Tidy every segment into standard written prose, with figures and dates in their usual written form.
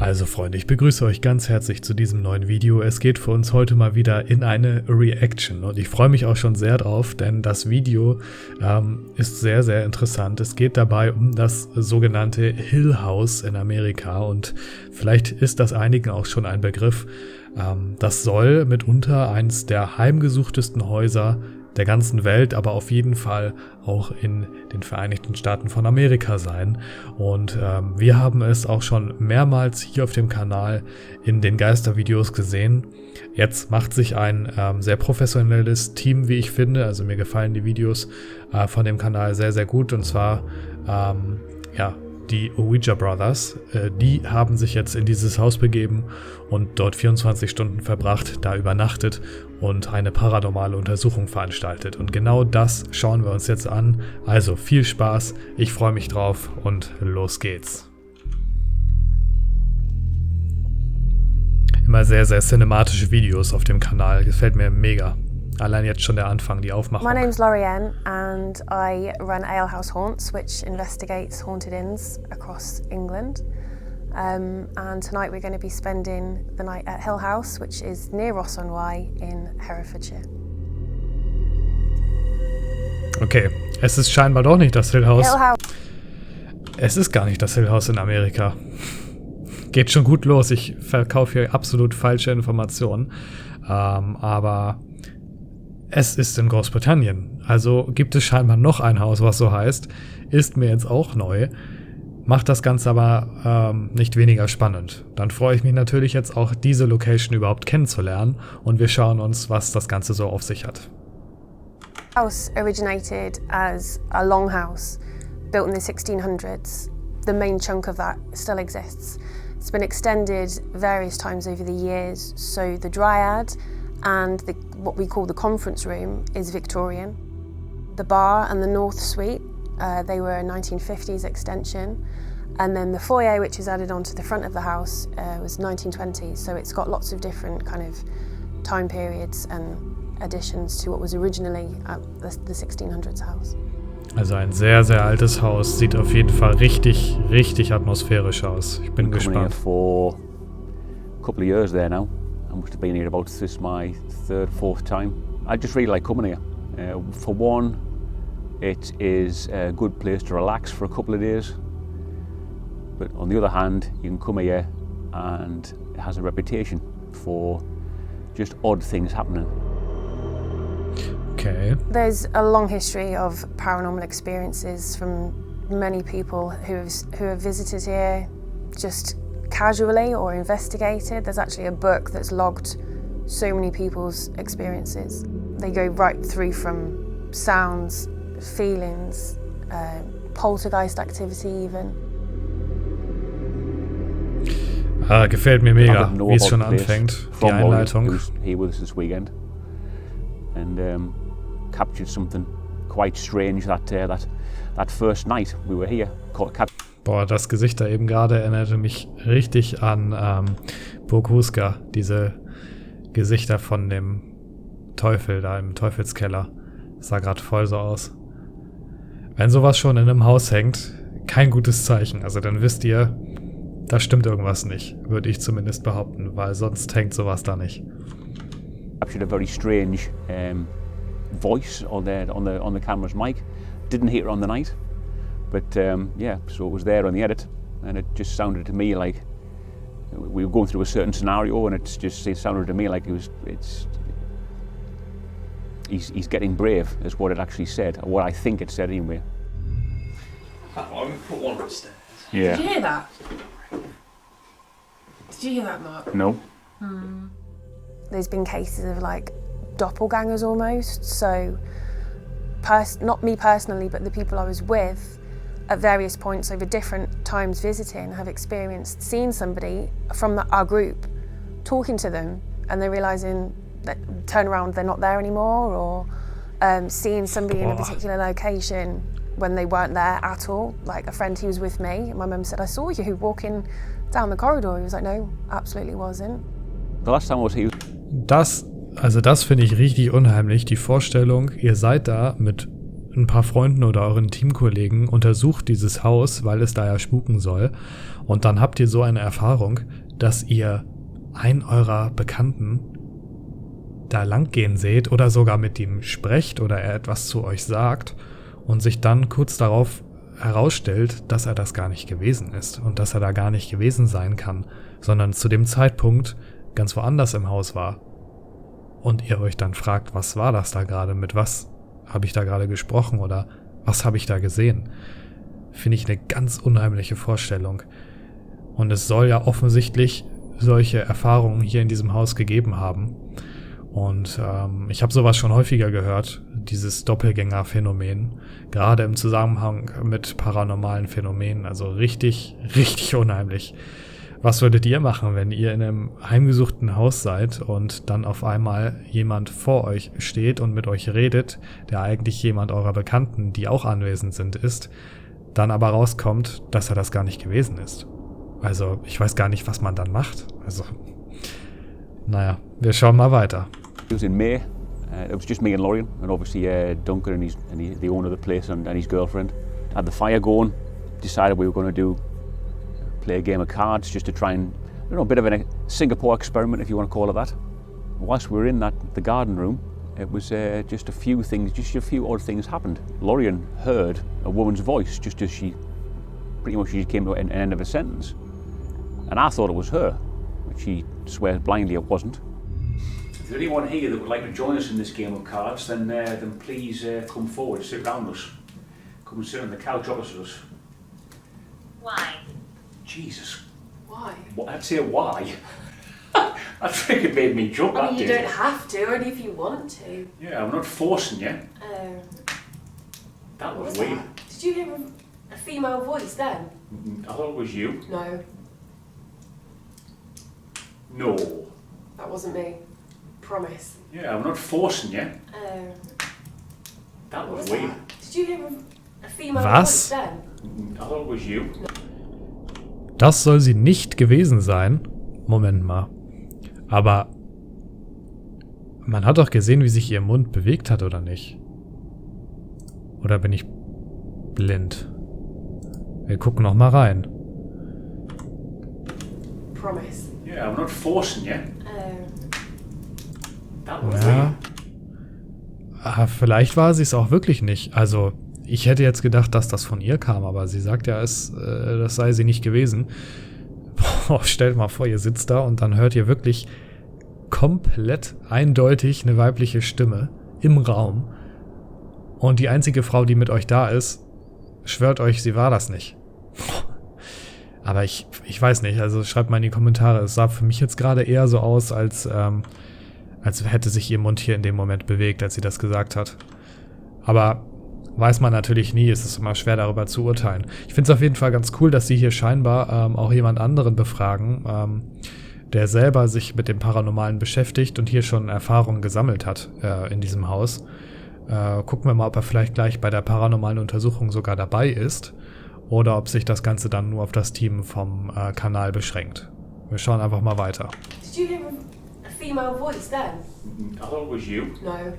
Also Freunde, ich begrüße euch ganz herzlich zu diesem neuen Video. Es geht für uns heute mal wieder in eine Reaction und ich freue mich auch schon sehr drauf, denn das Video ist sehr, sehr interessant. Es geht dabei um das sogenannte Hill House in Amerika und vielleicht ist das einigen auch schon ein Begriff. Das soll mitunter eines der heimgesuchtesten Häuser der ganzen Welt, aber auf jeden Fall auch in den Vereinigten Staaten von Amerika sein. Und wir haben es auch schon mehrmals hier auf dem Kanal in den Geistervideos gesehen. Jetzt macht sich ein sehr professionelles Team, wie ich finde. Also mir gefallen die Videos von dem Kanal sehr, sehr gut. Und zwar, die Ouija Brothers, die haben sich jetzt in dieses Haus begeben und dort 24 Stunden verbracht, da übernachtet und eine paranormale Untersuchung veranstaltet. Und genau das schauen wir uns jetzt an. Also viel Spaß, ich freue mich drauf und los geht's. Immer sehr, sehr cinematische Videos auf dem Kanal, gefällt mir mega. Allein jetzt schon der Anfang, die Aufmachung. My name's Lorianne and I run Ale House Haunts, which investigates haunted inns across England. And tonight we're going to be spending the night at Hill House, which is near Ross-on-Wye in Herefordshire. Okay, es ist scheinbar doch nicht das Hill House. Es ist gar nicht das Hill House in Amerika. Geht schon gut los, ich verkaufe hier absolut falsche Informationen. Aber es ist in Großbritannien, also gibt es scheinbar noch ein Haus, was so heißt, ist mir jetzt auch neu, macht das Ganze aber nicht weniger spannend. Dann freue ich mich natürlich jetzt auch, diese Location überhaupt kennenzulernen und wir schauen uns, was das Ganze so auf sich hat. The house originated as a longhouse built in the 1600s. The main chunk of that still exists. It's been extended various times over the years, so the Dryad and what we call the conference room is Victorian. The bar and the north suite, they were a 1950s extension. And then the foyer, which is added onto the front of the house, was 1920s. So it's got lots of different kind of time periods and additions to what was originally the 1600s house. Also ein sehr, sehr altes Haus. Sieht auf jeden Fall richtig, richtig atmosphärisch aus. Ich bin gespannt. For a couple of years there now. I must have been here about, this is my third, fourth time. I just really like coming here. For one, it is a good place to relax for a couple of days. But on the other hand, you can come here and it has a reputation for just odd things happening. Okay. There's a long history of paranormal experiences from many people who have visited here just casually or investigated. There's actually a book that's logged so many people's experiences. They go right through from sounds, feelings, poltergeist activity even. Gefällt mir mega, wie es schon anfängt, die Einleitung. Here with us this weekend and captured something quite strange that first night we were here. Boah, das Gesicht da eben gerade erinnerte mich richtig an Burg Huska, diese Gesichter von dem Teufel da im Teufelskeller. Das sah gerade voll so aus. Wenn sowas schon in einem Haus hängt, kein gutes Zeichen. Also dann wisst ihr, da stimmt irgendwas nicht, würde ich zumindest behaupten, weil sonst hängt sowas da nicht. Captured a very strange voice on the camera's mic. Didn't hear it on the night. But yeah, so it was there on the edit, and it just sounded to me like we were going through a certain scenario, and it sounded to me like he's getting brave, is what it actually said, or what I think it said anyway. I'm going to put one upstairs. Yeah. Did you hear that? Did you hear that, Mark? No. There's been cases of like doppelgangers almost, so not me personally, but the people I was with at various points over different times visiting have seen somebody from our group talking to them and they're realising that turn around they're not there anymore, or seeing somebody in a particular location when they weren't there at all. Like a friend who was with me, my mum said, I saw you walking down the corridor. He was like, no, absolutely wasn't. The last time I was here. Das finde ich richtig unheimlich, die Vorstellung, ihr seid da mit ein paar Freunden oder euren Teamkollegen, untersucht dieses Haus, weil es da ja spuken soll. Und dann habt ihr so eine Erfahrung, dass ihr einen eurer Bekannten da langgehen seht oder sogar mit ihm sprecht oder er etwas zu euch sagt und sich dann kurz darauf herausstellt, dass er das gar nicht gewesen ist und dass er da gar nicht gewesen sein kann, sondern zu dem Zeitpunkt ganz woanders im Haus war. Und ihr euch dann fragt, was war das da gerade, mit was habe ich da gerade gesprochen oder was habe ich da gesehen? Finde ich eine ganz unheimliche Vorstellung. Und es soll ja offensichtlich solche Erfahrungen hier in diesem Haus gegeben haben. Und ich habe sowas schon häufiger gehört, dieses Doppelgänger-Phänomen, gerade im Zusammenhang mit paranormalen Phänomenen, also richtig, richtig unheimlich. Was würdet ihr machen, wenn ihr in einem heimgesuchten Haus seid und dann auf einmal jemand vor euch steht und mit euch redet, der eigentlich jemand eurer Bekannten, die auch anwesend sind, ist, dann aber rauskommt, dass er das gar nicht gewesen ist? Also, ich weiß gar nicht, was man dann macht. Also, naja, wir schauen mal weiter. It was in May. It was just me and Lorien, and obviously Duncan and the owner of the place and his girlfriend had the fire going. Decided we were going to play a game of cards just to try and, a bit of a Singapore experiment, if you want to call it that. Whilst we were in the garden room, it was just a few odd things happened. Lorien heard a woman's voice just as she came to an end of a sentence, and I thought it was her. She swears blindly it wasn't. If there's anyone here that would like to join us in this game of cards, then please come forward, sit round us. Come and sit on the couch opposite us. Why? Jesus. Why? I'd say why. I think it made me jump. I mean, you don't have to, only if you want to. Yeah, I'm not forcing you. That was weird. Did you hear a female voice then? I thought it was you. No, No. that wasn't me. Promise. Yeah, I'm not forcing you. That was weird. Did you hear a female Was? voice then? I thought it was you. Das soll sie nicht gewesen sein. Moment mal. Aber man hat doch gesehen, wie sich ihr Mund bewegt hat, oder nicht? Oder bin ich blind? Wir gucken noch mal rein. Promise. Yeah, I'm not forcing you. That was Ja. weird. Ah, vielleicht war sie es auch wirklich nicht. Also, ich hätte jetzt gedacht, dass das von ihr kam, aber sie sagt ja, das sei sie nicht gewesen. Boah, stellt mal vor, ihr sitzt da und dann hört ihr wirklich komplett eindeutig eine weibliche Stimme im Raum. Und die einzige Frau, die mit euch da ist, schwört euch, sie war das nicht. Aber ich weiß nicht, also schreibt mal in die Kommentare. Es sah für mich jetzt gerade eher so aus, als hätte sich ihr Mund hier in dem Moment bewegt, als sie das gesagt hat. Aber weiß man natürlich nie, es ist immer schwer darüber zu urteilen. Ich finde es auf jeden Fall ganz cool, dass sie hier scheinbar auch jemand anderen befragen, der selber sich mit dem Paranormalen beschäftigt und hier schon Erfahrungen gesammelt hat in diesem Haus. Gucken wir mal, ob er vielleicht gleich bei der paranormalen Untersuchung sogar dabei ist oder ob sich das Ganze dann nur auf das Team vom Kanal beschränkt. Wir schauen einfach mal weiter. Did you hear a female voice then? I thought it was you. No.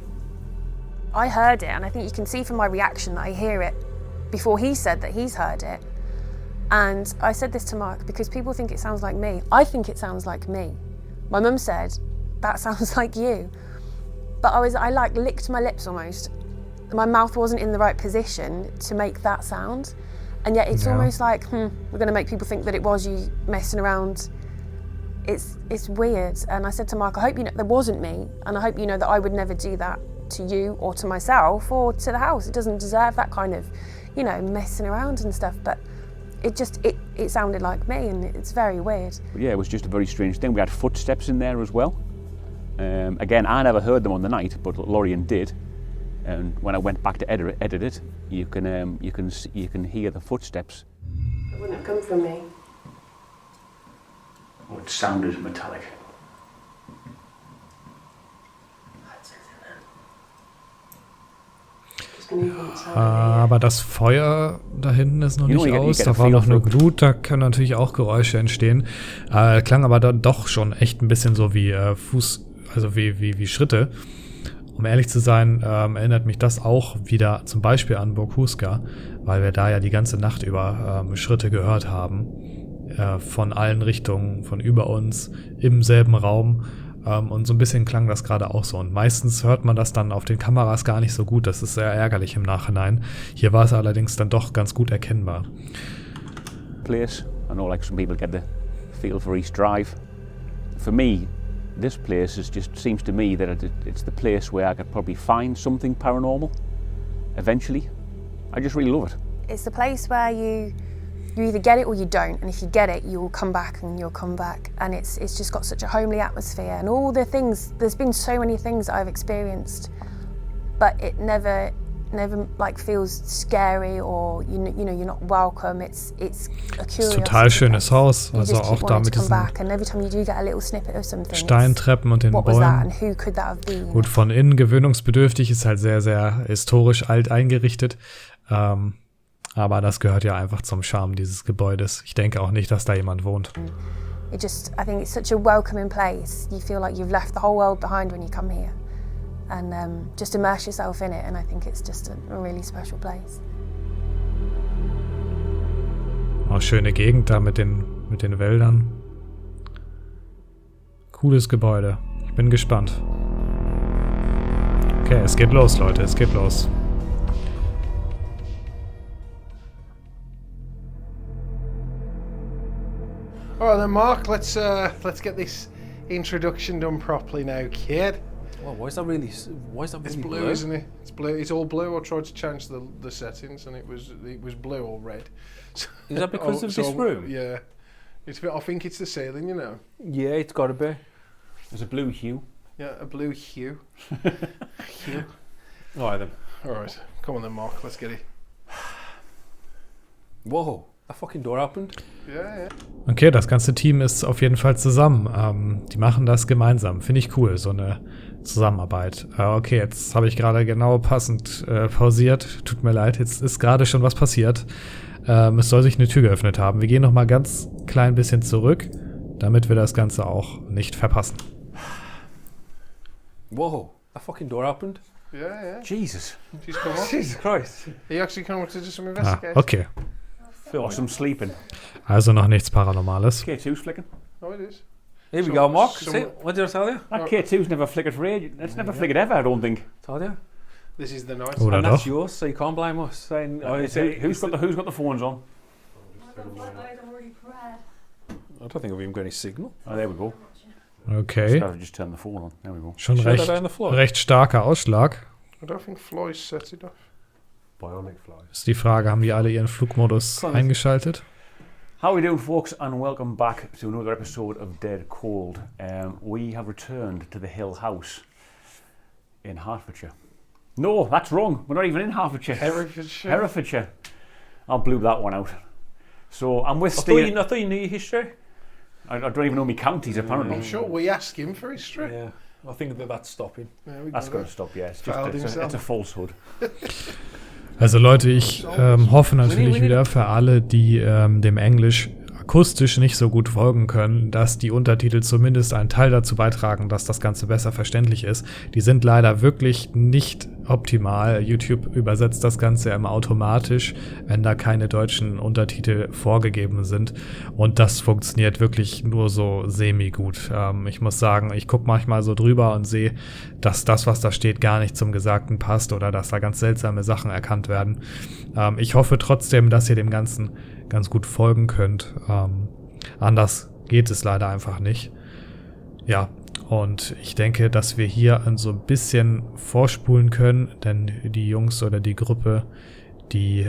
I heard it, and I think you can see from my reaction that I hear it before he said that he's heard it. And I said this to Mark because people think it sounds like me. I think it sounds like me. My mum said, that sounds like you. But I like licked my lips almost. My mouth wasn't in the right position to make that sound. And yet it's almost like, we're going to make people think that it was you messing around. It's weird. And I said to Mark, I hope you know that wasn't me. And I hope you know that I would never do that to you or to myself or to the house. It doesn't deserve that kind of, messing around and stuff. But it sounded like me, and it's very weird. Yeah, it was just a very strange thing. We had footsteps in there as well. Again, I never heard them on the night, but Lorien did. And when I went back to edit it, you can hear the footsteps. It wouldn't have come from me. Oh, it sounded metallic. Aber das Feuer da hinten ist noch nicht aus. Da war noch eine Glut, da können natürlich auch Geräusche entstehen. Klang aber dann doch schon echt ein bisschen so wie wie Schritte. Um ehrlich zu sein, erinnert mich das auch wieder zum Beispiel an Burg Huska, weil wir da ja die ganze Nacht über Schritte gehört haben. Von allen Richtungen, von über uns, im selben Raum. Und so ein bisschen klang das gerade auch so. Und meistens hört man das dann auf den Kameras gar nicht so gut. Das ist sehr ärgerlich im Nachhinein. Hier war es allerdings dann doch ganz gut erkennbar. Place. I know like some people get the feel for East Drive. For me, this place seems to me that it's the place where I could probably find something paranormal eventually. I just really love it. It's the place where you either get it or you don't, and if you get it, you'll come back and you'll come back. And it's just got such a homely atmosphere, and all the things. There's been so many things that I've experienced, but it never like feels scary or you know you're not welcome. It's a curiosity. Total schönes Haus, also auch da mit diesen Steintreppen und den Bäumen. Gut, von innen gewöhnungsbedürftig, ist halt sehr, sehr historisch alt eingerichtet. Aber das gehört ja einfach zum Charme dieses Gebäudes. Ich denke auch nicht, dass da jemand wohnt. I think it's such a welcoming place. You feel like you've left the whole world behind when you come here. And just immerse yourself in it, and I think it's just a really special place. Auch schöne Gegend da mit den Wäldern. Cooles Gebäude. Ich bin gespannt. Okay, es geht los, Leute, es geht los. Alright then, Mark, let's get this introduction done properly now, kid. Well, why is that really It's blue, isn't it? It's blue. It's all blue. I tried to change the settings, and it was blue or red. Is that because of this room? Yeah. I think it's the ceiling, you know. Yeah, it's got to be. There's a blue hue. Yeah, a blue hue. Hue. All right then. All right, come on then, Mark. Let's get it. Whoa, that fucking door opened. Yeah. Okay, das ganze Team ist auf jeden Fall zusammen. Die machen das gemeinsam. Finde ich cool, so eine Zusammenarbeit. Okay, jetzt habe ich gerade genau passend pausiert. Tut mir leid, jetzt ist gerade schon was passiert. Es soll sich eine Tür geöffnet haben. Wir gehen noch mal ganz klein bisschen zurück, damit wir das Ganze auch nicht verpassen. Whoa, that fucking door opened. Yeah. Jesus. She's come on. Jesus Christ. Are you actually coming to do some investigation? Okay. Or some sleeping. Also noch nichts Paranormales. K2's flicking. Oh, it is. Here we go, Mark. See, what did I tell you? That K2's never flickered for ages. It's never flickered ever, I don't think. Told you. This is the night. Oder And that's doch? yours, so you can't blame us. Saying, Who's got the phones on? I don't think I've even got any signal. Oh, there we go. Okay. Just turn the phone on. There we go. Schon Shut that down the floor. recht starker Ausschlag. I don't think Floyd set it off. Bionic fly. Ist die Frage, haben die alle ihren Flugmodus eingeschaltet? How are we doing, folks, and welcome back to another episode of Dead Cold. We have returned to the Hill House in Hertfordshire. No, that's wrong. We're not even in Hertfordshire. Herefordshire. I'll bleep that one out. So I'm with Steve. I thought you knew your history. I don't even know my counties, apparently. I'm sure we ask him for history. Yeah, I think that's stopping. Yeah, we That's got going it. to stop, yeah. Fouled It's a falsehood. Also Leute, ich hoffe natürlich wieder für alle, die dem Englisch akustisch nicht so gut folgen können, dass die Untertitel zumindest einen Teil dazu beitragen, dass das Ganze besser verständlich ist. Die sind leider wirklich nicht optimal. YouTube übersetzt das Ganze immer automatisch, wenn da keine deutschen Untertitel vorgegeben sind. Und das funktioniert wirklich nur so semi-gut. Ich muss sagen, ich gucke manchmal so drüber und sehe, dass das, was da steht, gar nicht zum Gesagten passt oder dass da ganz seltsame Sachen erkannt werden. Ich hoffe trotzdem, dass ihr dem Ganzen ganz gut folgen könnt. Anders geht es leider einfach nicht. Ja, und ich denke, dass wir hier so ein bisschen vorspulen können, denn die Jungs oder die Gruppe, die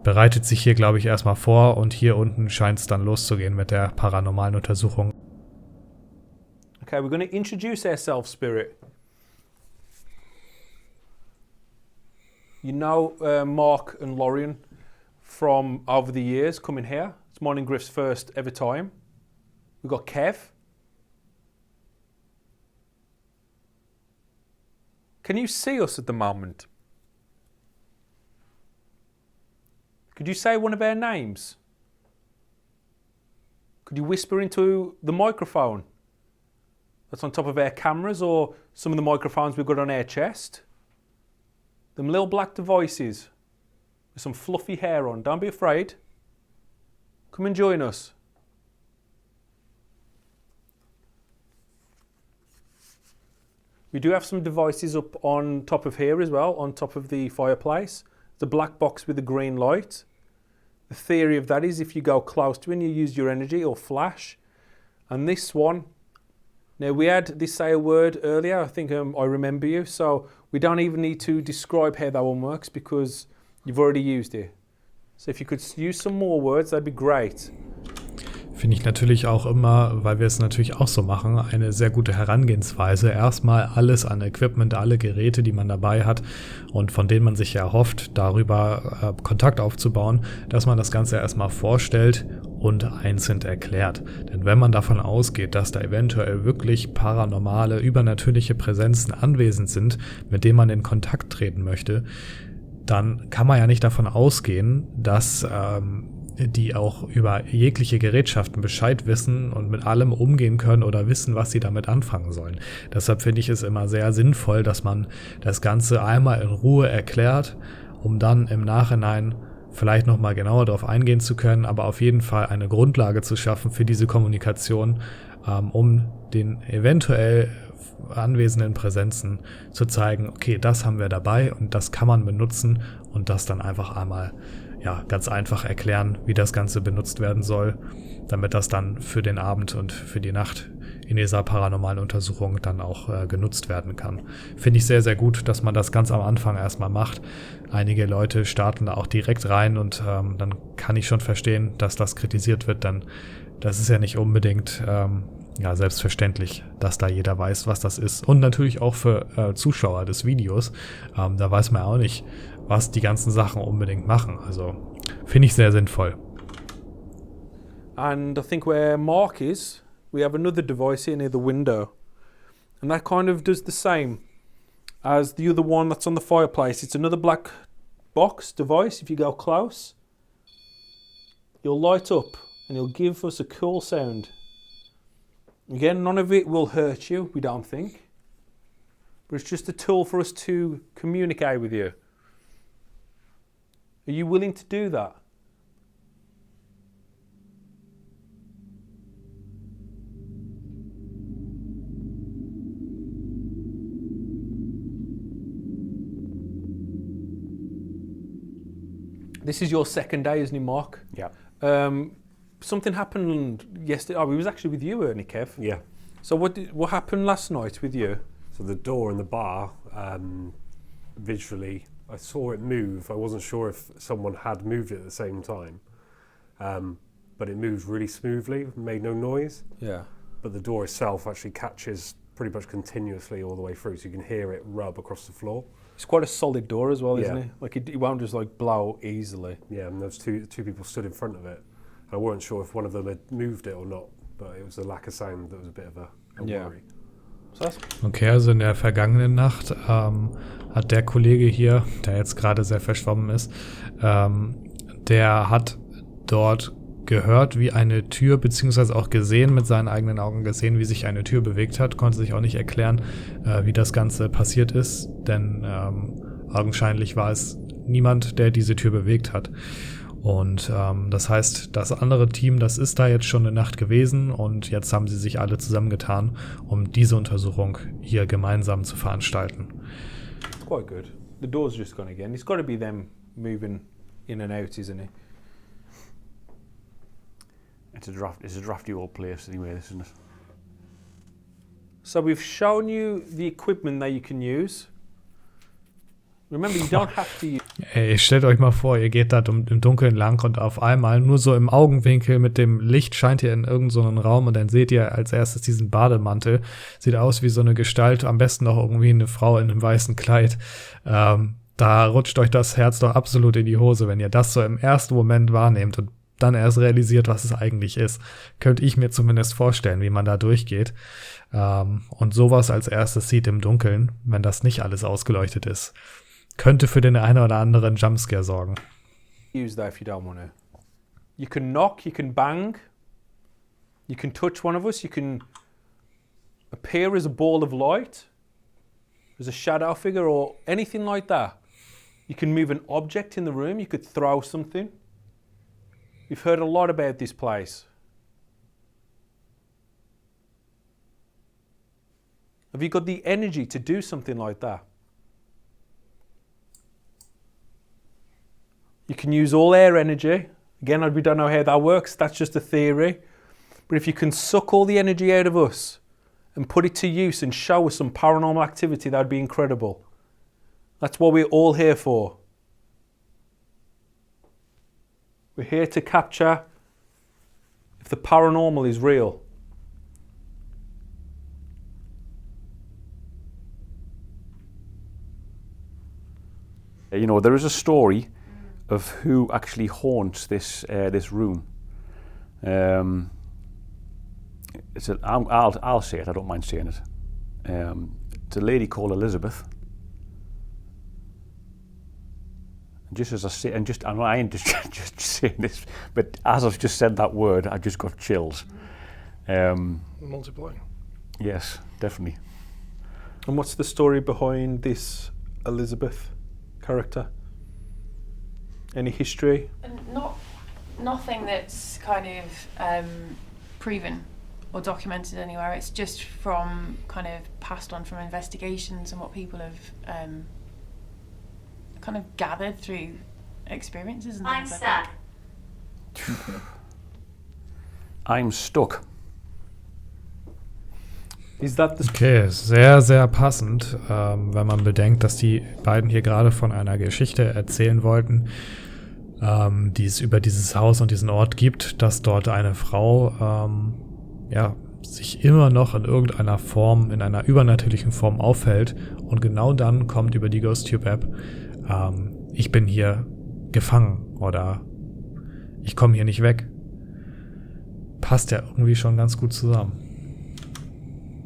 bereitet sich hier, glaube ich, erstmal vor und hier unten scheint es dann loszugehen mit der paranormalen Untersuchung. Okay, we're going to introduce ourselves, Spirit. You know Mark and Lorien from over the years coming here. It's mine and Griff's first ever time. We've got Kev. Can you see us at the moment? Could you say one of our names? Could you whisper into the microphone? that's on top of our cameras or some of the microphones we've got on our chest. Them little black devices with some fluffy hair on. Don't be afraid. Come and join us. We do have some devices up on top of here as well, on top of the fireplace. The black box with the green light. The theory of that is if you go close to it and you use your energy, it'll flash. And this one, now we had this say a word earlier, I think I remember you, so we don't even need to describe how that one works because you've already used it. So if you could use some more words, that'd be great. Finde ich natürlich auch immer, weil wir es natürlich auch so machen, eine sehr gute Herangehensweise. Erstmal alles an Equipment, alle Geräte, die man dabei hat und von denen man sich erhofft, darüber Kontakt aufzubauen, dass man das Ganze erstmal vorstellt und einzeln erklärt. Denn wenn man davon ausgeht, dass da eventuell wirklich paranormale, übernatürliche Präsenzen anwesend sind, mit denen man in Kontakt treten möchte, dann kann man ja nicht davon ausgehen, dass die auch über jegliche Gerätschaften Bescheid wissen und mit allem umgehen können oder wissen, was sie damit anfangen sollen. Deshalb finde ich es immer sehr sinnvoll, dass man das Ganze einmal in Ruhe erklärt, um dann im Nachhinein vielleicht nochmal genauer darauf eingehen zu können, aber auf jeden Fall eine Grundlage zu schaffen für diese Kommunikation, um den eventuell anwesenden Präsenzen zu zeigen, okay, das haben wir dabei und das kann man benutzen und das dann einfach einmal ganz einfach erklären, wie das Ganze benutzt werden soll, damit das dann für den Abend und für die Nacht in dieser paranormalen Untersuchung dann auch genutzt werden kann. Finde ich sehr, sehr gut, dass man das ganz am Anfang erstmal macht. Einige Leute starten da auch direkt rein und dann kann ich schon verstehen, dass das kritisiert wird, denn das ist ja nicht unbedingt selbstverständlich, dass da jeder weiß, was das ist. Und natürlich auch für Zuschauer des Videos, da weiß man auch nicht, was die ganzen Sachen unbedingt machen. Also finde ich sehr sinnvoll. And I think where Mark is, we have another device here near the window. And that kind of does the same as the other one that's on the fireplace. It's another black box device. If you go close, you'll light up and it'll give us a cool sound. Again, none of it will hurt you, we don't think. But it's just a tool for us to communicate with you. Are you willing to do that? This is your second day, isn't it, Mark? Yeah. Something happened yesterday. Oh, we was actually with you, Ernie, Kev. Yeah. So what happened last night with you? So the door in the bar, visually, I saw it move. I wasn't sure if someone had moved it at the same time, but it moved really smoothly, made no noise. Yeah. But the door itself actually catches pretty much continuously all the way through, so you can hear it rub across the floor. It's quite a solid door as well, isn't Yeah. it? Like it won't just like blow easily. Yeah, and those two people stood in front of it. I weren't sure if one of them had moved it or not, but it was the lack of sound that was a bit of a Yeah. worry. So that's Okay, also in der vergangenen Nacht hat der Kollege hier, der jetzt gerade sehr verschwommen ist, der hat dort gehört, wie eine Tür, beziehungsweise auch gesehen, mit seinen eigenen Augen gesehen, wie sich eine Tür bewegt hat, konnte sich auch nicht erklären, wie das Ganze passiert ist, denn augenscheinlich war es niemand, der diese Tür bewegt hat. Und das heißt, das andere Team, das ist da jetzt schon eine Nacht gewesen und jetzt haben sie sich alle zusammengetan, um diese Untersuchung hier gemeinsam zu veranstalten. It's quite good. The door's just gone again. It's got to be them moving in and out, isn't it? It's a drafty old place anyway, this, isn't it? So we've shown you the equipment that you can use. Remember, you don't have to use. Ey, stellt euch mal vor, ihr geht da im Dunkeln lang und auf einmal nur so im Augenwinkel mit dem Licht scheint ihr in irgendeinen so einen Raum und dann seht ihr als erstes diesen Bademantel. Sieht aus wie so eine Gestalt, am besten noch irgendwie eine Frau in einem weißen Kleid. Da rutscht euch das Herz doch absolut in die Hose, wenn ihr das so im ersten Moment wahrnehmt und dann erst realisiert, was es eigentlich ist. Könnte ich mir zumindest vorstellen, wie man da durchgeht. Und sowas als erstes sieht im Dunkeln, wenn das nicht alles ausgeleuchtet ist. Könnte für den einen oder anderen Jumpscare sorgen. Use that if you don't want to. You can knock, you can bang, you can touch one of us, you can appear as a ball of light, as a shadow figure, or anything like that. You can move an object in the room, you could throw something. We've heard a lot about this place. Have you got the energy to do something like that? You can use all air energy. Again, we don't know how that works, that's just a theory. But if you can suck all the energy out of us and put it to use and show us some paranormal activity, that'd be incredible. That's what we're all here for. We're here to capture if the paranormal is real. You know, there is a story of who actually haunts this this room. I'll say it. I don't mind saying it. It's a lady called Elizabeth. And just as I say, I ain't just saying this, but as I've just said that word, I just got chills. Multiplying. Yes, definitely. And what's the story behind this Elizabeth character? Any history? Nothing that's kind of proven or documented anywhere. It's just from kind of passed on from investigations and what people have kind of gathered through experiences and I'm things like stuck. that. I'm stuck. Is that the Okay, sehr, sehr passend, wenn man bedenkt, dass die beiden hier gerade von einer Geschichte erzählen wollten, die es über dieses Haus und diesen Ort gibt, dass dort eine Frau sich immer noch in irgendeiner Form, in einer übernatürlichen Form aufhält, und genau dann kommt über die GhostTube-App, ich bin hier gefangen oder ich komme hier nicht weg. Passt ja irgendwie schon ganz gut zusammen.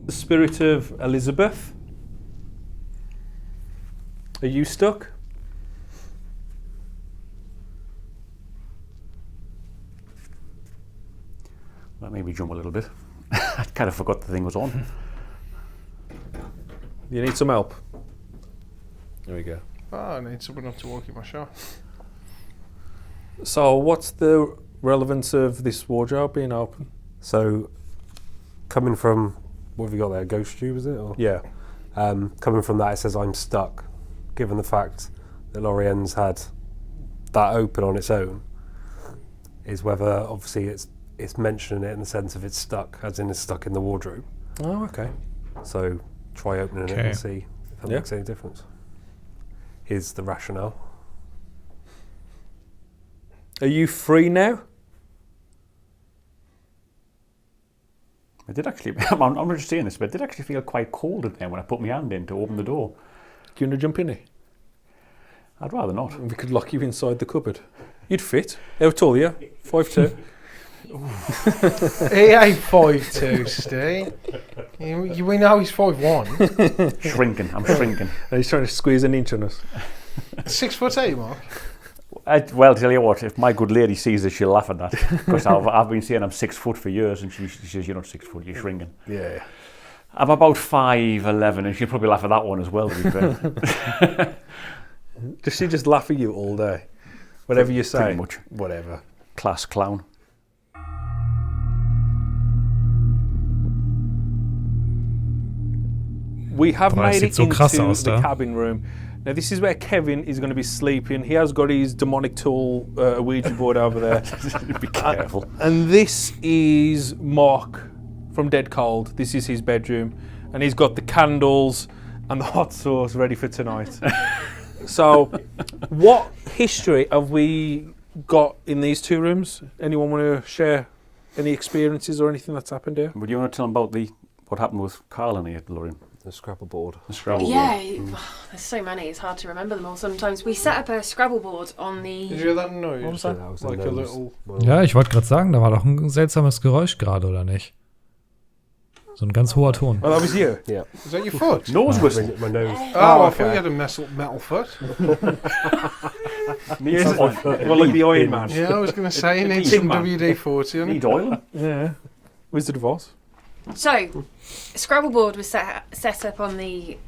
The spirit of Elizabeth? Are you stuck? That made me jump a little bit. I kind of forgot the thing was on. You need some help? There we go. Oh, I need someone up to walk in my shop. So what's the relevance of this wardrobe being open? So, coming from, what have you got there, Ghost Tube, is it? Or? Yeah. Coming from that, it says I'm stuck. Given the fact that Lorienne's had that open on its own, is whether obviously it's mentioning it in the sense of it's stuck, as in it's stuck in the wardrobe. Oh, okay. So try opening it Okay. and see if that makes any difference. Here's the rationale. Are you free now? I did actually, I'm just saying this, but I did actually feel quite cold in there when I put my hand in to open the door. Do you want to jump in here? I'd rather not. We could lock you inside the cupboard. You'd fit. How tall are you? 5'2". He ain't 5'2", Steve. We know he's 5'1". Shrinking, I'm shrinking. And he's trying to squeeze an inch on us. 6'8", Mark. Well, tell you what, if my good lady sees this, she'll laugh at that. Because I've been saying I'm 6 foot for years, and she says, you're not 6 foot, you're shrinking. Yeah. I'm about 5'11", and she'll probably laugh at that one as well, to be fair. Does she just laugh at you all day? Whatever you say? Pretty much. Whatever. Class clown. We have Boah, das made sieht it so krass into aus the da. cabin room. Now this is where Kevin is going to be sleeping. He has got his demonic tool, Ouija board over there. Be careful. And this is Mark from Dead Cold. This is his bedroom. And he's got the candles and the hot sauce ready for tonight. So, what history have we got in these two rooms? Anyone want to share any experiences or anything that's happened here? Would you want to tell them about what happened with Carl and here, Lorraine? The Scrabble board. The Scrabble board. Yeah, there's so many, it's hard to remember them all sometimes. We set up a Scrabble board on Did you the... hear that noise? What was that? That was Like the a nose. little... Ja, ich wollte gerade sagen, da war doch ein seltsames Geräusch gerade, oder nicht? So ein ganz hoher Ton. Oh, that was you? Yeah. Is that your foot? Nose whistle. My nose. Oh, I okay. thought you had a metal foot. Needs some oil. Well, like the Iron Man. Yeah, I was going to say, you need Tin some man. WD-40 on Need it. oil. Yeah. Wizard of Oz. So, a Scrabble board was set up on the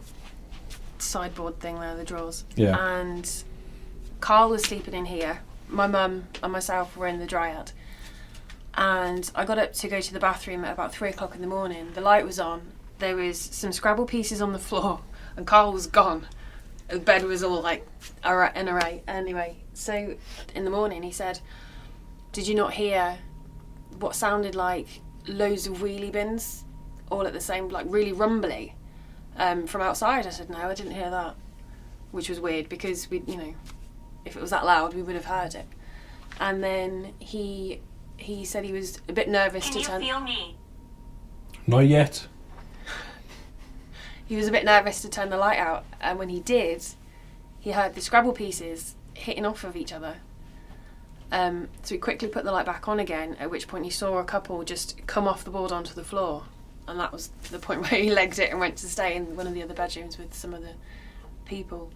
sideboard thing there, the drawers. Yeah. And Carl was sleeping in here. My mum and myself were in the Dryad. And I got up to go to the bathroom at about 3 o'clock in the morning. The light was on. There was some Scrabble pieces on the floor, and Carl was gone. The bed was all like an array. Anyway, so in the morning he said, "Did you not hear what sounded like loads of wheelie bins all at the same, like really rumbly, from outside?" I said, "No, I didn't hear that," which was weird because we, if it was that loud, we would have heard it. And then he said he was a bit nervous Can to you turn. feel me? Not yet. He was a bit nervous to turn the light out, and when he did, he heard the Scrabble pieces hitting off of each other. So he quickly put the light back on again, at which point he saw a couple just come off the board onto the floor, and that was the point where he legged it and went to stay in one of the other bedrooms with some of the people.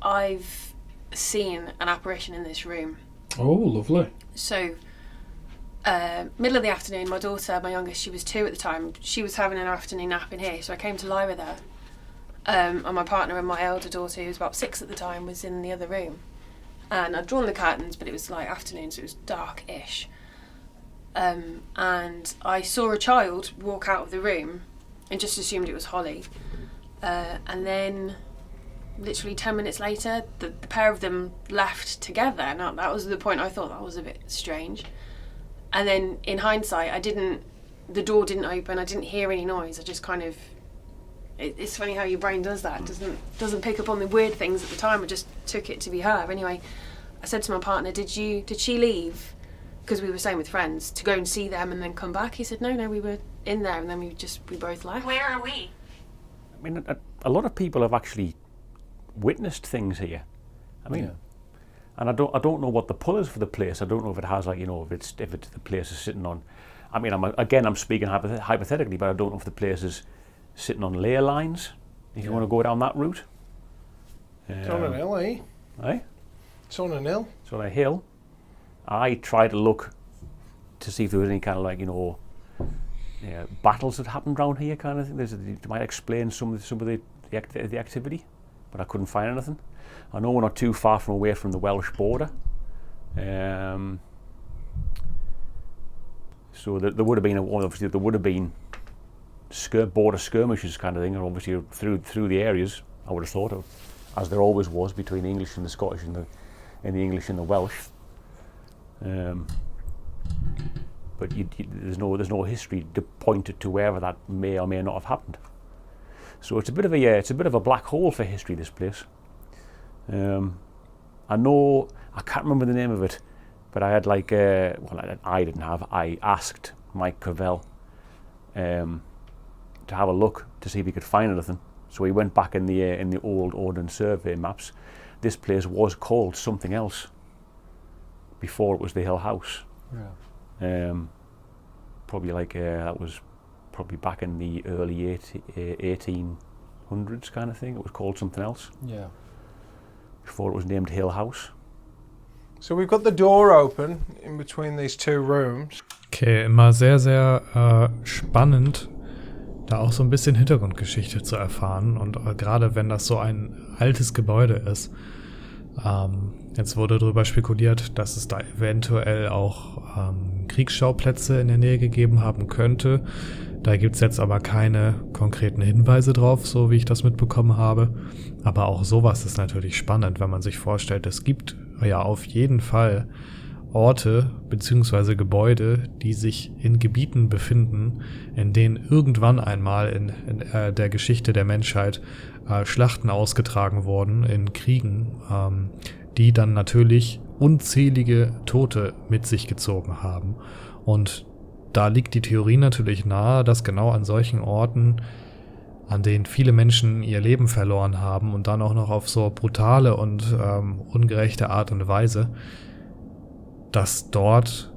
I've seen an apparition in this room. Oh, lovely. So, middle of the afternoon, my daughter, my youngest, she was 2 at the time, she was having an afternoon nap in here, so I came to lie with her. And my partner and my elder daughter, who was about 6 at the time, was in the other room. And I'd drawn the curtains, but it was like afternoon, so it was dark-ish. And I saw a child walk out of the room and just assumed it was Holly. And then, literally 10 minutes later, the pair of them left together. Now, that was the point I thought that was a bit strange. And then, in hindsight, the door didn't open, I didn't hear any noise, I just kind of... It's funny how your brain does that. It doesn't pick up on the weird things at the time. I just took it to be her. Anyway, I said to my partner, "Did she leave?" Because we were staying with friends, to go and see them and then come back. He said, "No, we were in there," and then we both left. Where are we? I mean, a lot of people have actually witnessed things here. I mean, and I don't know what the pull is for the place. I don't know if it has, like, if it's the place is sitting on. I mean, I'm speaking hypothetically, but I don't know if the place is sitting on ley lines, if you want to go down that route. It's on an hill, eh? Eh? It's on an hill. It's on a hill. I tried to look to see if there was any kind of, battles that happened around here, kind of thing. It might explain some of the activity, but I couldn't find anything. I know we're not too far away from the Welsh border. So there would have been border skirmishes kind of thing, and obviously through the areas, I would have thought of, as there always was between the English and the Scottish and the English and the Welsh. But there's no history to point it to wherever that may or may not have happened. So it's a bit of a black hole for history, this place. I can't remember the name of it, but I had I asked Mike Cavell to have a look to see if he could find anything. So he went back in the old Ordnance Survey maps. This place was called something else before it was the Hill House. Yeah. Probably that was probably back in the early 1800s kind of thing. It was called something else. Yeah. Before it was named Hill House. So we've got the door open in between these 2 rooms. Okay, immer sehr, sehr spannend, da auch so ein bisschen Hintergrundgeschichte zu erfahren, und gerade wenn das so ein altes Gebäude ist. Jetzt wurde darüber spekuliert, dass es da eventuell auch Kriegsschauplätze in der Nähe gegeben haben könnte. Da gibt es jetzt aber keine konkreten Hinweise drauf, so wie ich das mitbekommen habe. Aber auch sowas ist natürlich spannend, wenn man sich vorstellt, es gibt ja auf jeden Fall Orte bzw. Gebäude, die sich in Gebieten befinden, in denen irgendwann einmal in der Geschichte der Menschheit Schlachten ausgetragen wurden, in Kriegen, die dann natürlich unzählige Tote mit sich gezogen haben. Und da liegt die Theorie natürlich nahe, dass genau an solchen Orten, an denen viele Menschen ihr Leben verloren haben und dann auch noch auf so brutale und ungerechte Art und Weise, dass dort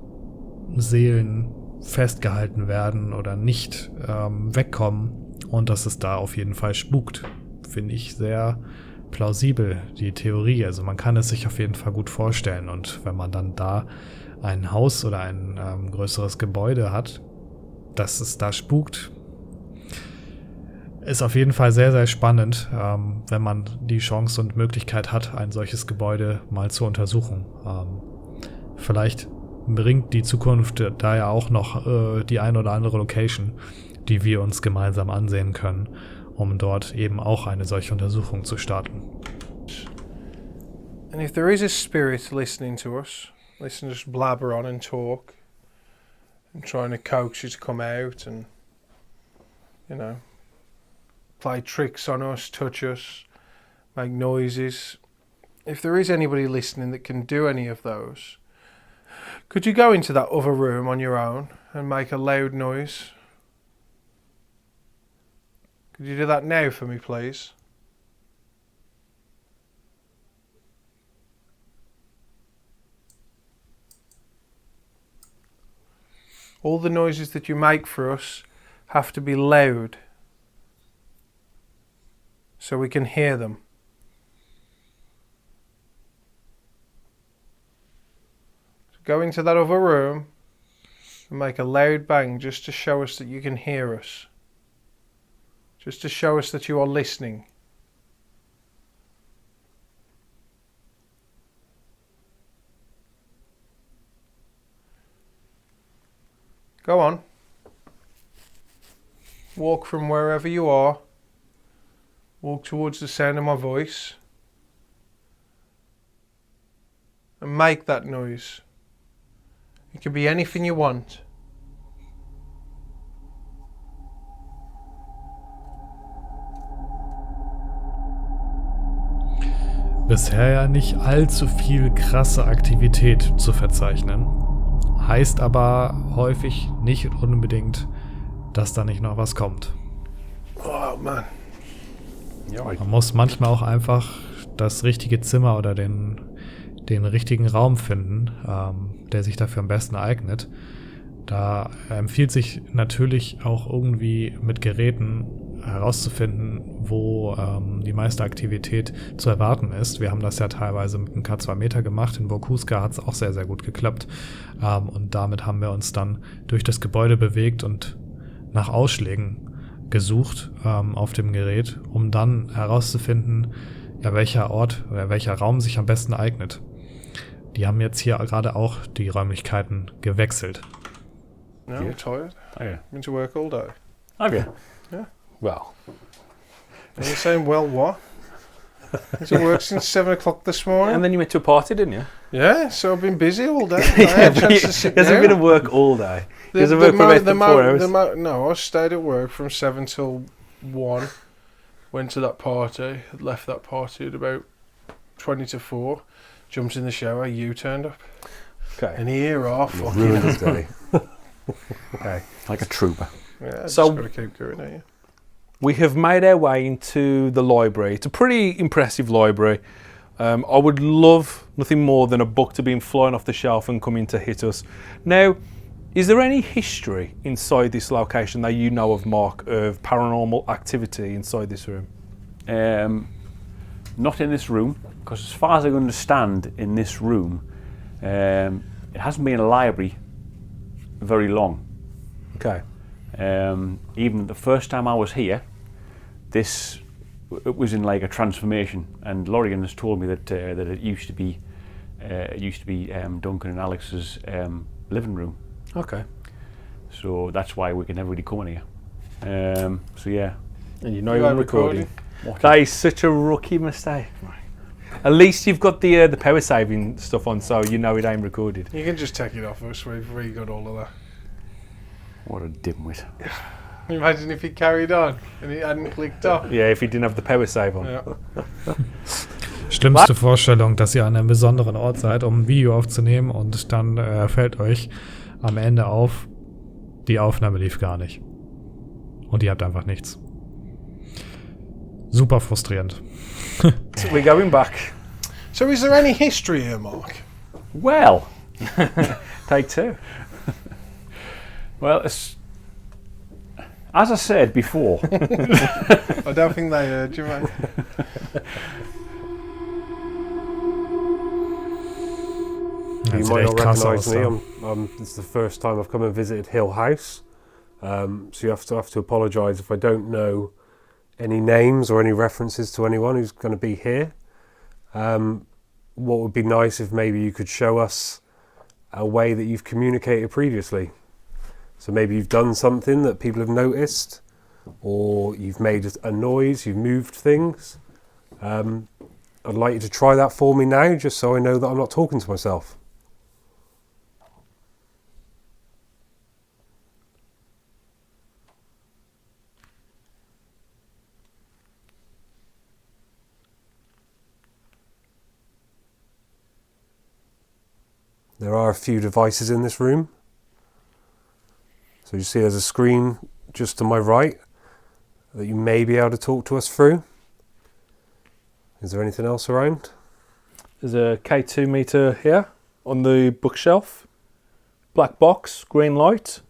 Seelen festgehalten werden oder nicht wegkommen und dass es da auf jeden Fall spukt. Finde ich sehr plausibel, die Theorie. Also man kann es sich auf jeden Fall gut vorstellen, und wenn man dann da ein Haus oder ein größeres Gebäude hat, dass es da spukt, ist auf jeden Fall sehr, sehr spannend, wenn man die Chance und Möglichkeit hat, ein solches Gebäude mal zu untersuchen. Vielleicht bringt die Zukunft da ja auch noch die ein oder andere Location, die wir uns gemeinsam ansehen können, um dort eben auch eine solche Untersuchung zu starten. And if there is a spirit listening to us, listen to us blabber on and talk and trying to coax you to come out and, you know, play tricks on us, touch us, make noises. If there is anybody listening that can do any of those, could you go into that other room on your own and make a loud noise? Could you do that now for me, please? All the noises that you make for us have to be loud so we can hear them. So go into that other room and make a loud bang just to show us that you can hear us. Just to show us that you are listening. Go on. Walk from wherever you are. Walk towards the sound of my voice. And make that noise. It can be anything you want. Bisher ja nicht allzu viel krasse Aktivität zu verzeichnen. Heißt aber häufig nicht unbedingt, dass da nicht noch was kommt. Oh man. Man muss manchmal auch einfach das richtige Zimmer oder den richtigen Raum finden, der sich dafür am besten eignet. Da empfiehlt sich natürlich auch irgendwie mit Geräten herauszufinden, wo die meiste Aktivität zu erwarten ist. Wir haben das ja teilweise mit einem K2-Meter gemacht. In Vokuska hat es auch sehr, sehr gut geklappt. Und damit haben wir uns dann durch das Gebäude bewegt und nach Ausschlägen gesucht auf dem Gerät, um dann herauszufinden, ja, welcher Ort oder welcher Raum sich am besten eignet. Die haben jetzt hier gerade auch die Räumlichkeiten gewechselt. No, I'm tired. Oh, yeah. Been to work all day. Have you? Yeah. Well, And you're saying, well, what? Been to work since 7 o'clock this morning. And then you went to a party, didn't you? Yeah, so I've been busy all day. I had a chance to sit He hasn't down. been at work all day. He hasn't worked for about 4 hours. No, I stayed at work from 7 till 1. Went to that party. Had left that party at about 20 to 4. Jumped in the shower. You turned up. Okay. And here off. Ruined his day. Okay. like a trooper. Yeah, So- just got to keep going, ain't you? We have made our way into the library. It's a pretty impressive library. I would love nothing more than a book to be flying off the shelf and coming to hit us. Now, is there any history inside this location that you know of, Mark, of paranormal activity inside this room? Not in this room, because as far as I understand, in this room, it hasn't been a library very long. Okay. Even the first time I was here, it was in like a transformation, and Lorien has told me that it used to be Duncan and Alex's living room. Okay. So that's why we can never really come in here. So yeah. And you know You you're are recording. What? That is such a rookie mistake. At least you've got the power saving stuff on, so you know it ain't recorded. You can just take it off us. We've already got all of that. What a dimwit. Imagine if he carried on and he hadn't clicked off. Yeah, if he didn't have the power save on. Yeah. Schlimmste Vorstellung, dass ihr an einem besonderen Ort seid, um ein Video aufzunehmen und dann fällt euch am Ende auf, die Aufnahme lief gar nicht. Und ihr habt einfach nichts. Super frustrierend. So we're going back. So is there any history here, Mark? Well, Take 2. well, as I said before, I don't think they heard you, mate. You Das might sieht not echt krass recognise aus. me. Da. This is the first time I've come and visited Hill House. So you have to apologise if I don't know any names or any references to anyone who's going to be here. What would be nice if maybe you could show us a way that you've communicated previously. So maybe you've done something that people have noticed, or you've made a noise, you've moved things. I'd like you to try that for me now, just so I know that I'm not talking to myself. There are a few devices in this room. So you see there's a screen just to my right that you may be able to talk to us through. Is there anything else around? There's a K2 meter here on the bookshelf. Black box, green light.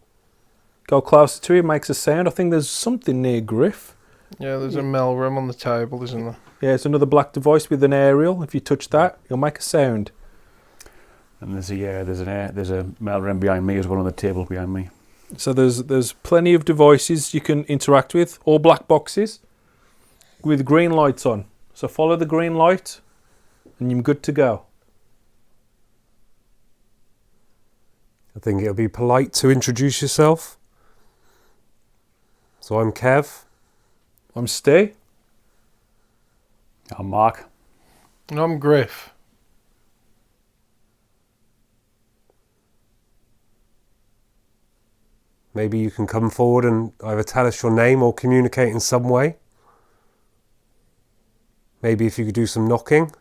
Go closer to it, makes a sound. I think there's something near Griff. Yeah, there's a Melrim on the table, isn't there? Yeah, it's another black device with an aerial. If you touch that, it'll make a sound. And there's a Melrim behind me as well on the table behind me. So there's plenty of devices you can interact with, all black boxes with green lights on. So follow the green light and you're good to go. I think it'll be polite to introduce yourself. So I'm Kev. I'm Steve. I'm Mark. And I'm Griff. Maybe you can come forward and either tell us your name or communicate in some way. Maybe if you could do some knocking.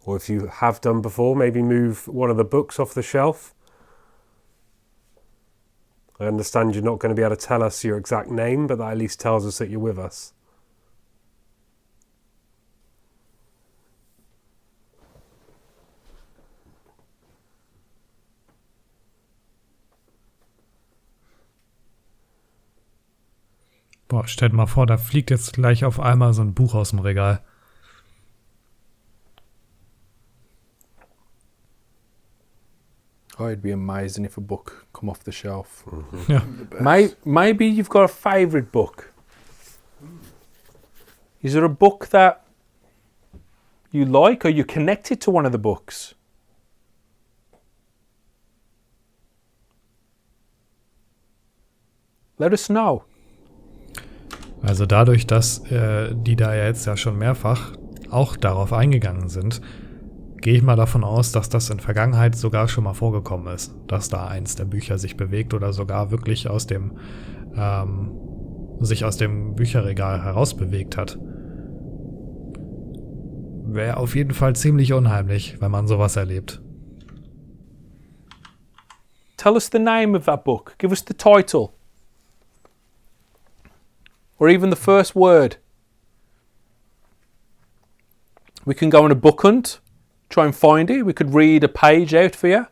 Or if you have done before, maybe move one of the books off the shelf. I understand you're not going to be able to tell us your exact name, but that at least tells us that you're with us. Boah, stell dir mal vor, da fliegt jetzt gleich auf einmal so ein Buch aus dem Regal. Oh, it'd be amazing if a book come off the shelf. Mm-hmm. Ja. Maybe you've got a favourite book. Is there a book that you like, or you're connected to one of the books? Let us know. Also dadurch, dass die da jetzt ja schon mehrfach auch darauf eingegangen sind, gehe ich mal davon aus, dass das in Vergangenheit sogar schon mal vorgekommen ist, dass da eins der Bücher sich bewegt oder sogar wirklich sich aus dem Bücherregal herausbewegt hat. Wäre auf jeden Fall ziemlich unheimlich, wenn man sowas erlebt. Tell us the name of that book. Give us the title. Or even the first word. We can go on a book hunt, try and find it. We could read a page out for you.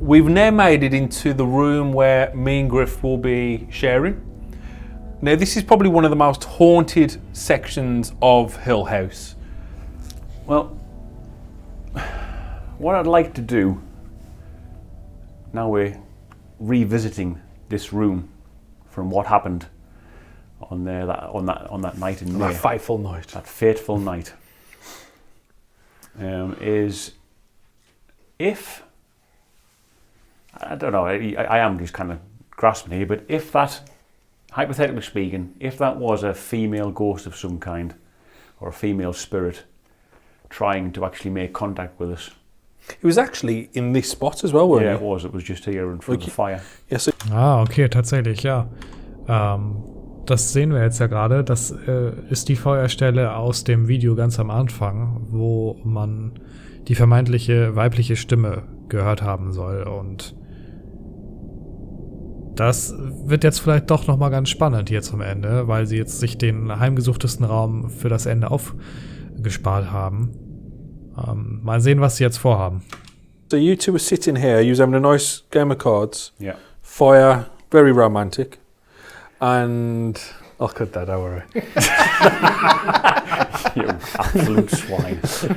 We've now made it into the room where me and Griff will be sharing. Now this is probably one of the most haunted sections of Hill House. Well, what I'd like to do, now we're revisiting this room from what happened on that night in May. That fateful night. That fateful night. Is if, I don't know, I am just kind of grasping here, but if that, hypothetically speaking, if that was a female ghost of some kind, or a female spirit, trying to actually make contact with us. It was actually in this spot as well, wasn't Yeah, it? it was. It was just here in front of the fire. Yeah, so Okay, tatsächlich, ja. Das sehen wir jetzt ja gerade. Das ist die Feuerstelle aus dem Video ganz am Anfang, wo man die vermeintliche weibliche Stimme gehört haben soll. Und das wird jetzt vielleicht doch nochmal ganz spannend hier zum Ende, weil sie jetzt sich den heimgesuchtesten Raum für das Ende aufgespart haben. Mal sehen, was sie jetzt vorhaben. So you two were sitting here, you was having a nice game of cards. Yeah. Fire, very romantic. And I'll cut that, don't worry. You absolute swine. So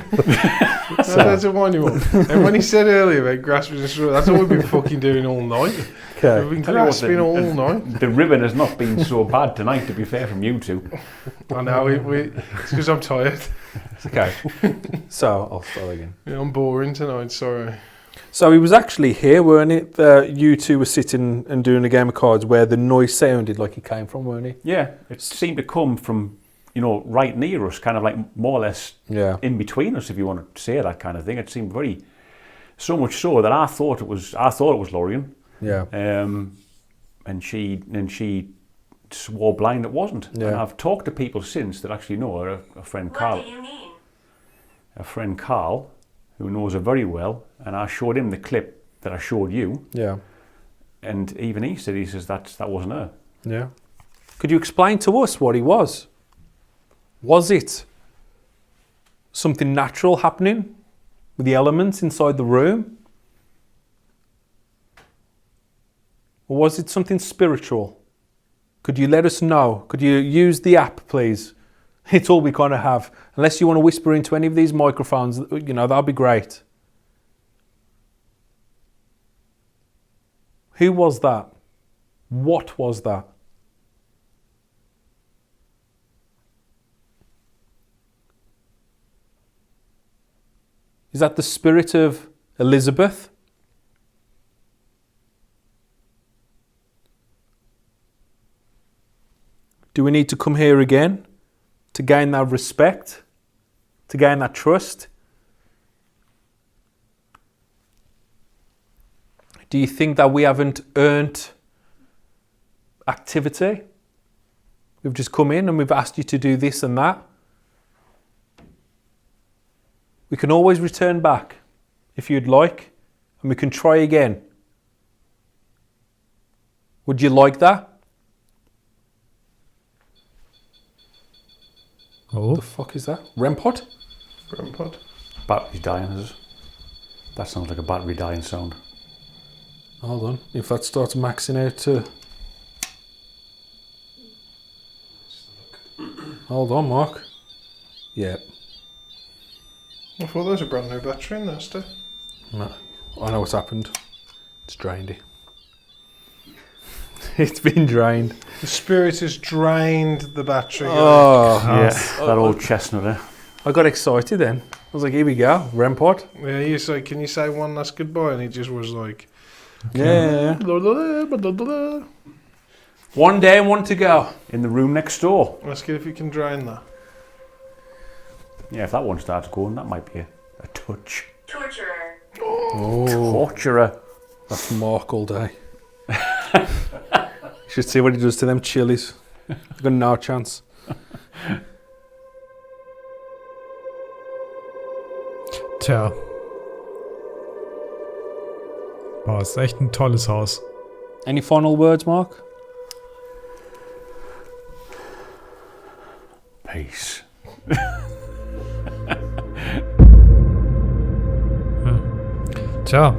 that's a wind him up. And when he said earlier about grasping the straw, that's all we've been fucking doing all night. Okay. We've been Tell you what, grasping all night. The ribbon has not been so bad tonight, to be fair, from you two. I know, it's because I'm tired. It's okay. So I'll start again. Yeah, I'm boring tonight, sorry. So he was actually here, weren't it? You two were sitting and doing a game of cards where the noise sounded like it came from, weren't it? Yeah, it seemed to come from, you know, right near us, kind of like more or less in between us, if you want to say that kind of thing. It seemed very, so much so that I thought it was Lorien. Yeah. And she swore blind it wasn't. Yeah. And I've talked to people since that actually know her, a friend Carl. What do you mean? A friend Carl, who knows her very well, and I showed him the clip that I showed you, Yeah. and even he says that wasn't her. Yeah. Could you explain to us what he was? Was it something natural happening with the elements inside the room? Or was it something spiritual? Could you let us know? Could you use the app, please? It's all we kind of have. Unless you want to whisper into any of these microphones, you know, that'd be great. Who was that? What was that? Is that the spirit of Elizabeth? Do we need to come here again to gain that respect, to gain that trust? Do you think that we haven't earned activity? We've just come in and we've asked you to do this and that. We can always return back if you'd like, and we can try again. Would you like that? Oh, What the fuck is that? REM pod? Grandpa. Battery's dying, is it? That sounds like a battery dying sound. Hold on. If that starts maxing out to... Hold on, Mark. Yeah. I thought there was a brand new battery in there, Steve. No. I know what's happened. It's drained it. It's been drained. The spirit has drained the battery. Oh, Yeah, that old chestnut there. I got excited then. I was like, here we go, REM pod. Yeah, you say, can you say one last goodbye? And he just was like, Yeah. blah, blah, blah, blah, blah. One day and one to go. In the room next door. Ask it if you can drain that. Yeah, if that one starts going, that might be a touch. Torturer. Oh, Torturer. that's Mark all day. You should see what he does to them chilies. They've got no chance. tja. Oh, ist echt ein tolles Haus. Any final words, Mark? Peace. Tja,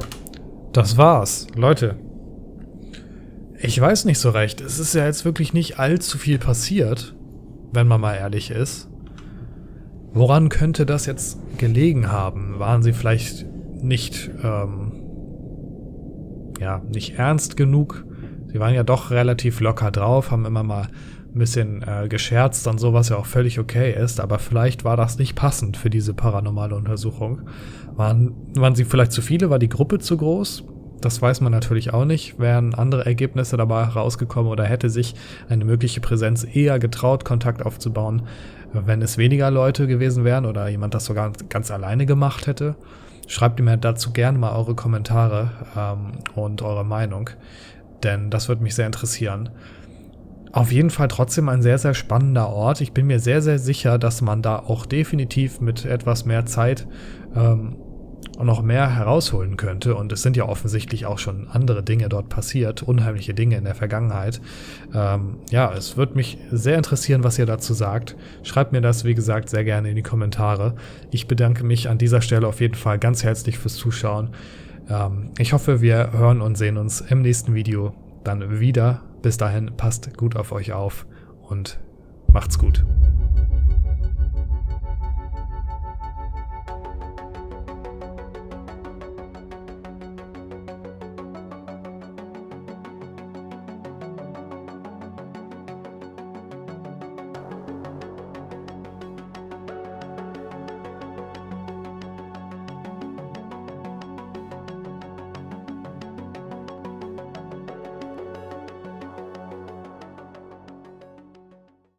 das war's. Leute, ich weiß nicht so recht. Es ist ja jetzt wirklich nicht allzu viel passiert, wenn man mal ehrlich ist. Woran könnte das jetzt gelegen haben? Waren sie vielleicht nicht, nicht ernst genug? Sie waren ja doch relativ locker drauf, haben immer mal ein bisschen gescherzt und so, was ja auch völlig okay ist, aber vielleicht war das nicht passend für diese paranormale Untersuchung. Waren sie vielleicht zu viele? War die Gruppe zu groß? Das weiß man natürlich auch nicht. Wären andere Ergebnisse dabei rausgekommen oder hätte sich eine mögliche Präsenz eher getraut, Kontakt aufzubauen, wenn es weniger Leute gewesen wären oder jemand das sogar ganz alleine gemacht hätte? Schreibt mir dazu gerne mal eure Kommentare und eure Meinung, denn das würde mich sehr interessieren. Auf jeden Fall trotzdem ein sehr, sehr spannender Ort. Ich bin mir sehr, sehr sicher, dass man da auch definitiv mit etwas mehr Zeit noch mehr herausholen könnte. Und es sind ja offensichtlich auch schon andere Dinge dort passiert, unheimliche Dinge in der Vergangenheit. Ja, es würde mich sehr interessieren, was ihr dazu sagt. Schreibt mir das, wie gesagt, sehr gerne in die Kommentare. Ich bedanke mich an dieser Stelle auf jeden Fall ganz herzlich fürs Zuschauen. Ich hoffe, wir hören und sehen uns im nächsten Video dann wieder. Bis dahin, passt gut auf euch auf und macht's gut.